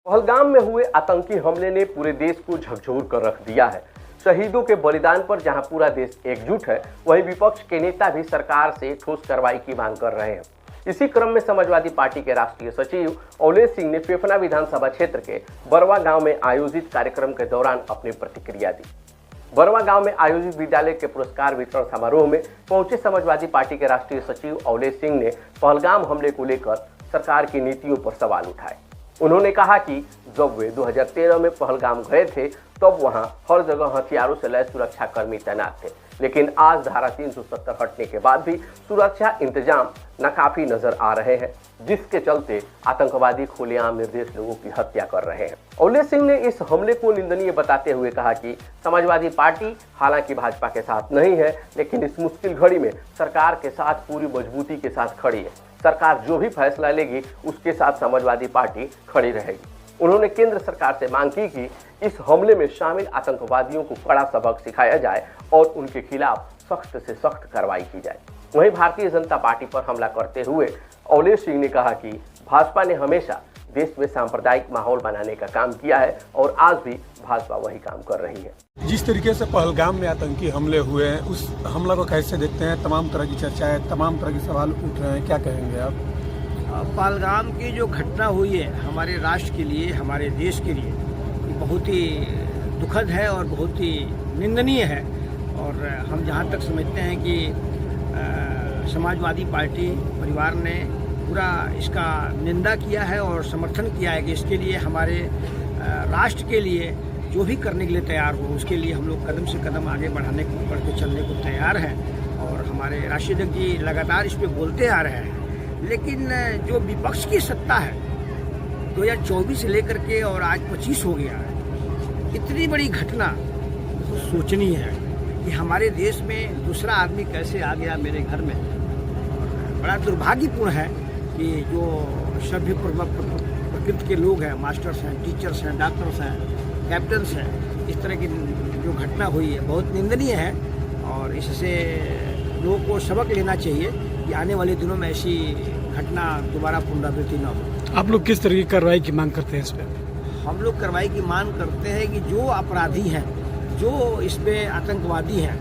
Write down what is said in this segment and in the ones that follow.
पहलगाम में हुए आतंकी हमले ने पूरे देश को झकझोर कर रख दिया है। शहीदों के बलिदान पर जहां पूरा देश एकजुट है, वहीं विपक्ष के नेता भी सरकार से ठोस कार्रवाई की मांग कर रहे हैं। इसी क्रम में समाजवादी पार्टी के राष्ट्रीय सचिव अवलेश सिंह ने फेफना विधानसभा क्षेत्र के बरवा गांव में आयोजित कार्यक्रम के दौरान अपनी प्रतिक्रिया दी। बरवा गांव में आयोजित विद्यालय के पुरस्कार वितरण समारोह में पहुंचे समाजवादी पार्टी के राष्ट्रीय सचिव अवलेश सिंह ने पहलगाम हमले को लेकर सरकार की नीतियों पर सवाल उठाए। उन्होंने कहा कि जब वे 2013 में पहलगाम गए थे तब वहां हर जगह हथियारों से लैस सुरक्षा कर्मी तैनात थे, लेकिन आज धारा 370 हटने के बाद भी सुरक्षा इंतजाम नाकाफी नजर आ रहे हैं, जिसके चलते आतंकवादी खुलेआम निर्दोष लोगों की हत्या कर रहे हैं। अवलेश सिंह ने इस हमले को निंदनीय बताते हुए कहा कि समाजवादी पार्टी हालांकि भाजपा के साथ नहीं है, लेकिन इस मुश्किल घड़ी में सरकार के साथ पूरी मजबूती के साथ खड़ी है। सरकार जो भी फैसला लेगी उसके साथ समाजवादी पार्टी खड़ी रहेगी। उन्होंने केंद्र सरकार से मांग की कि इस हमले में शामिल आतंकवादियों को कड़ा सबक सिखाया जाए और उनके खिलाफ सख्त से सख्त कार्रवाई की जाए। वहीं भारतीय जनता पार्टी पर हमला करते हुए अवलेश सिंह ने कहा कि भाजपा ने हमेशा देश में सांप्रदायिक माहौल बनाने का काम किया है और आज भी भाजपा वही काम कर रही है। जिस तरीके से पहलगाम में आतंकी हमले हुए हैं, उस हमला को कैसे देखते हैं? तमाम तरह की चर्चाएं, तमाम तरह के सवाल उठ रहे हैं, क्या कहेंगे आप? पहलगाम की जो घटना हुई है हमारे राष्ट्र के लिए, हमारे देश के लिए बहुत ही दुखद है और बहुत ही निंदनीय है। और हम जहां तक समझते हैं कि समाजवादी पार्टी परिवार ने पूरा इसका निंदा किया है और समर्थन किया है कि इसके लिए हमारे राष्ट्र के लिए जो भी करने के लिए तैयार हो, उसके लिए हम लोग कदम से कदम आगे बढ़ाने को, बढ़ के चलने को तैयार हैं। और हमारे राष्ट्रीय अध्यक्ष जी लगातार इस पर बोलते आ रहे हैं, लेकिन जो विपक्ष की सत्ता है 2024 से लेकर के और आज 25 हो गया है, इतनी बड़ी घटना तो सोचनी है कि हमारे देश में दूसरा आदमी कैसे आ गया मेरे घर में। और बड़ा दुर्भाग्यपूर्ण है कि जो सभ्य प्रकृति के लोग हैं, मास्टर्स हैं, टीचर्स हैं, डॉक्टर्स हैं, कैप्टन्स हैं, इस तरह की जो घटना हुई है बहुत निंदनीय है। और इससे लोगों को सबक लेना चाहिए कि आने वाले दिनों में ऐसी घटना दोबारा पुनरावृत्ति न हो। आप लोग किस तरह की कार्रवाई की मांग करते हैं इस पर? हम लोग कार्रवाई की मांग करते हैं कि जो अपराधी हैं, जो इसमें आतंकवादी हैं,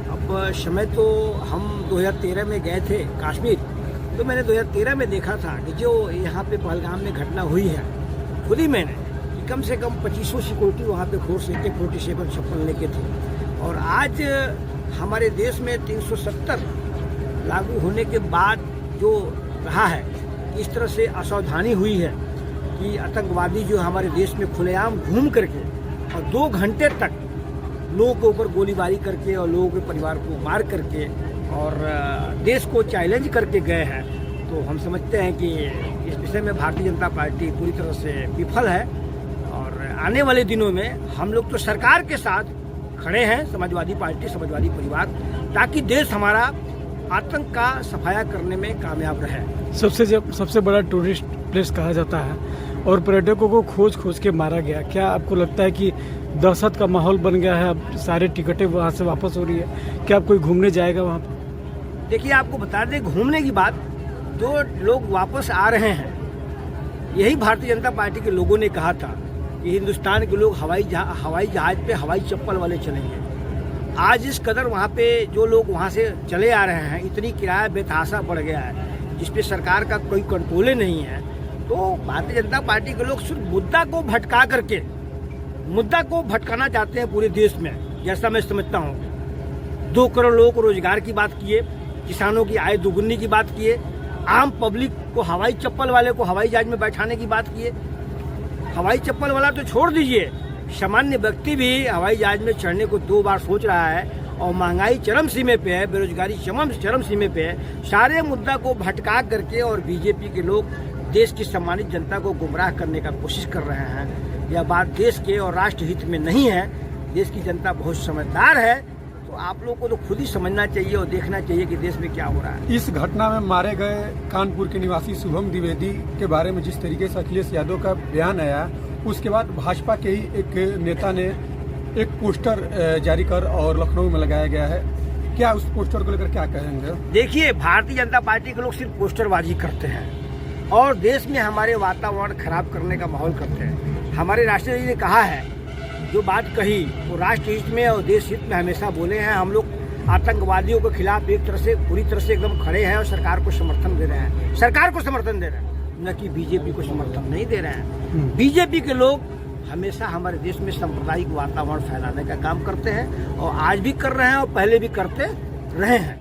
अब समय तो हम 2013 में गए थे कश्मीर, तो मैंने 2013 में देखा था कि जो यहाँ पे पहलगाम में घटना हुई है, खुद ही मैंने कि कम से कम 2500 सिक्योरिटी वहाँ पे फोर्स AK-47 छप्पन लेके थे। और आज हमारे देश में 370 लागू होने के बाद जो रहा है, इस तरह से असावधानी हुई है कि आतंकवादी जो हमारे देश में खुलेआम घूम करके और 2 घंटे तक लोगों के ऊपर गोलीबारी करके और लोगों के परिवार को मार करके और देश को चैलेंज करके गए हैं, तो हम समझते हैं कि इस विषय में भारतीय जनता पार्टी पूरी तरह से विफल है। और आने वाले दिनों में हम लोग तो सरकार के साथ खड़े हैं, समाजवादी पार्टी, समाजवादी परिवार, ताकि देश हमारा आतंक का सफाया करने में कामयाब रहे। सबसे बड़ा टूरिस्ट प्लेस कहा जाता है और पर्यटकों को खोज के मारा गया। क्या आपको लगता है कि दहशत का माहौल बन गया है? अब सारे टिकटें वहाँ से वापस हो रही है, क्या आप कोई घूमने जाएगा वहाँ पर? देखिए, आपको बता दें, घूमने की बात, जो लोग वापस आ रहे हैं, यही भारतीय जनता पार्टी के लोगों ने कहा था कि हिंदुस्तान के लोग हवाई जहाज पे हवाई चप्पल वाले चलेंगे। आज इस कदर वहाँ पे जो लोग वहाँ से चले आ रहे हैं, इतनी किराया बेतहाशा बढ़ गया है जिस पे सरकार का कोई कंट्रोल नहीं है। तो भारतीय जनता पार्टी के लोग सिर्फ मुद्दा को भटकाना चाहते हैं पूरे देश में, जैसा मैं समझता हूँ। 2 करोड़ लोगों को रोजगार की बात किए, किसानों की आय दोगुनी की बात किए, आम पब्लिक को, हवाई चप्पल वाले को हवाई जहाज में बैठाने की बात किए। हवाई चप्पल वाला तो छोड़ दीजिए, सामान्य व्यक्ति भी हवाई जहाज में चढ़ने को 2 बार सोच रहा है। और महंगाई चरम सीमे पे है, बेरोजगारी चरम सीमे पे है। सारे मुद्दा को भटका करके और बीजेपी के लोग देश की सम्मानित जनता को गुमराह करने का कोशिश कर रहे हैं। यह बात देश के और राष्ट्र हित में नहीं है। देश की जनता बहुत समझदार है, तो आप लोगों को तो खुद ही समझना चाहिए और देखना चाहिए कि देश में क्या हो रहा है। इस घटना में मारे गए कानपुर के निवासी शुभम द्विवेदी के बारे में जिस तरीके से अखिलेश यादव का बयान आया, उसके बाद भाजपा के ही एक नेता ने एक पोस्टर जारी कर और लखनऊ में लगाया गया है। क्या उस पोस्टर को लेकर क्या कहेंगे? देखिए, भारतीय जनता पार्टी के लोग सिर्फ पोस्टरबाजी करते हैं और देश में हमारे वातावरण खराब करने का माहौल करते हैं। हमारे राष्ट्रपति जी ने कहा है, जो बात कही वो राष्ट्र हित में और देश हित में हमेशा बोले हैं। हम लोग आतंकवादियों के खिलाफ एक तरह से पूरी तरह से एकदम खड़े हैं और सरकार को समर्थन दे रहे हैं, सरकार को समर्थन दे रहे हैं, न कि बीजेपी को समर्थन नहीं दे रहे हैं। बीजेपी के लोग हमेशा हमारे देश में सांप्रदायिक वातावरण फैलाने का काम करते हैं और आज भी कर रहे हैं और पहले भी करते रहे हैं।